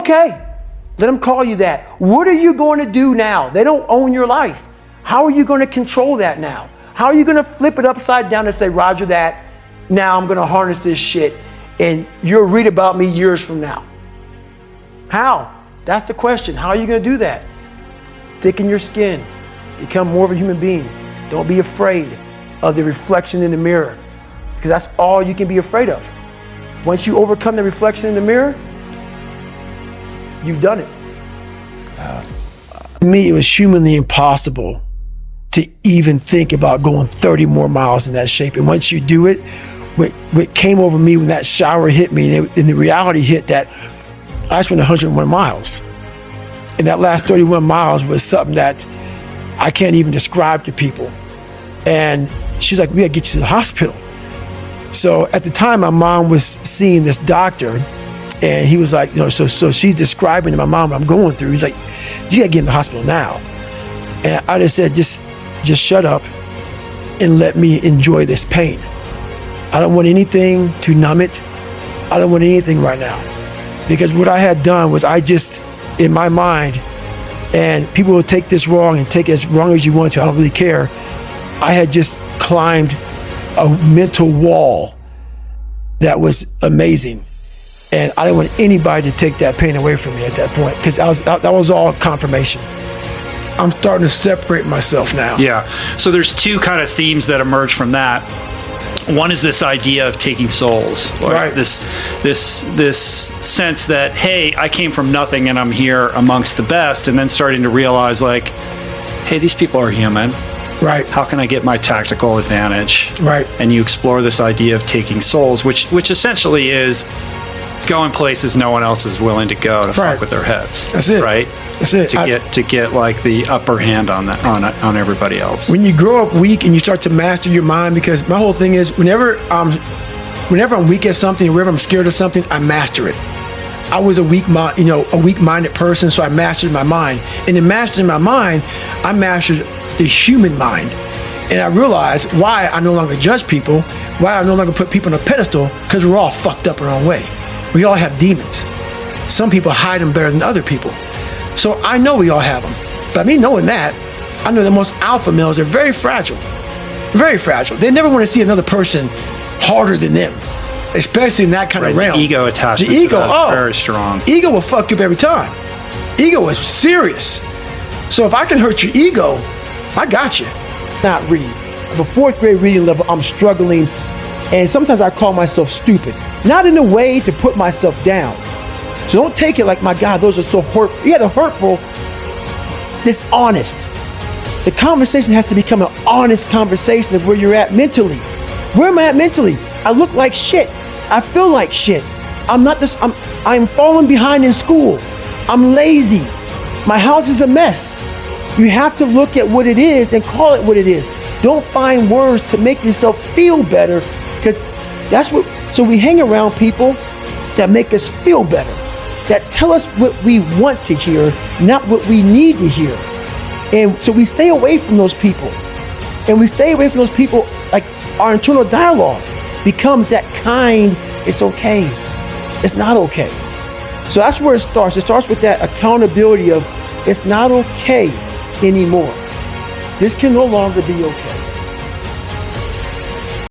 Okay, let them call you that. What are you going to do now? They don't own your life. How are you going to control that now? How are you going to flip it upside down and say, Roger that, now I'm going to harness this shit and you'll read about me years from now? How? That's the question. How are you going to do that? Thicken your skin. Become more of a human being. Don't be afraid of the reflection in the mirror, because that's all you can be afraid of. Once you overcome the reflection in the mirror, you've done it. To me, it was humanly impossible to even think about going 30 more miles in that shape. And once you do it, what came over me when that shower hit me, and the reality hit that I just went 101 miles. And that last 31 miles was something that I can't even describe to people. And she's like, we gotta get you to the hospital. So at the time, my mom was seeing this doctor, and he was like, so she's describing to my mom what I'm going through. He's like, you gotta get in the hospital now. And I just said, just shut up and let me enjoy this pain. I don't want anything to numb it. I don't want anything right now. Because what I had done was in my mind, and people will take this wrong and take it as wrong as you want to, I don't really care. I had just climbed a mental wall that was amazing. And I didn't want anybody to take that pain away from me at that point, because that was all confirmation. I'm starting to separate myself now. Yeah. So there's two kind of themes that emerge from that. One is this idea of taking souls, right? This sense that, hey, I came from nothing and I'm here amongst the best, and then starting to realize, like, hey, these people are human. Right. How can I get my tactical advantage? Right. And you explore this idea of taking souls, which essentially is going places no one else is willing to go to fuck with their heads. That's it. Right. That's it. To get like the upper hand on on everybody else. When you grow up weak and you start to master your mind, because my whole thing is whenever I'm weak at something, whenever I'm scared of something, I master it. I was a weak-minded person, so I mastered my mind. And in mastering my mind, I mastered the human mind. And I realized why I no longer judge people, why I no longer put people on a pedestal, because we're all fucked up our own way. We all have demons. Some people hide them better than other people. So I know we all have them. But me knowing that, I know the most alpha males are very fragile. Very fragile. They never want to see another person harder than them, especially in that kind of realm. The ego attachment. The ego, very strong. Ego will fuck you up every time. Ego is serious. So if I can hurt your ego, I got you. Not read. At a 4th grade reading level, I'm struggling, and sometimes I call myself stupid. Not in a way to put myself down. So don't take it like, my God, those are so hurtful. Yeah, they're hurtful, dishonest. The conversation has to become an honest conversation of where you're at mentally. Where am I at mentally? I look like shit. I feel like shit. I'm falling behind in school. I'm lazy. My house is a mess. You have to look at what it is and call it what it is. Don't find words to make yourself feel better, because so we hang around people that make us feel better, that tell us what we want to hear, not what we need to hear. And so we stay away from those people. And we stay away from those people, like our internal dialogue becomes that kind, it's okay, it's not okay. So that's where it starts. It starts with that accountability of, it's not okay anymore. This can no longer be okay.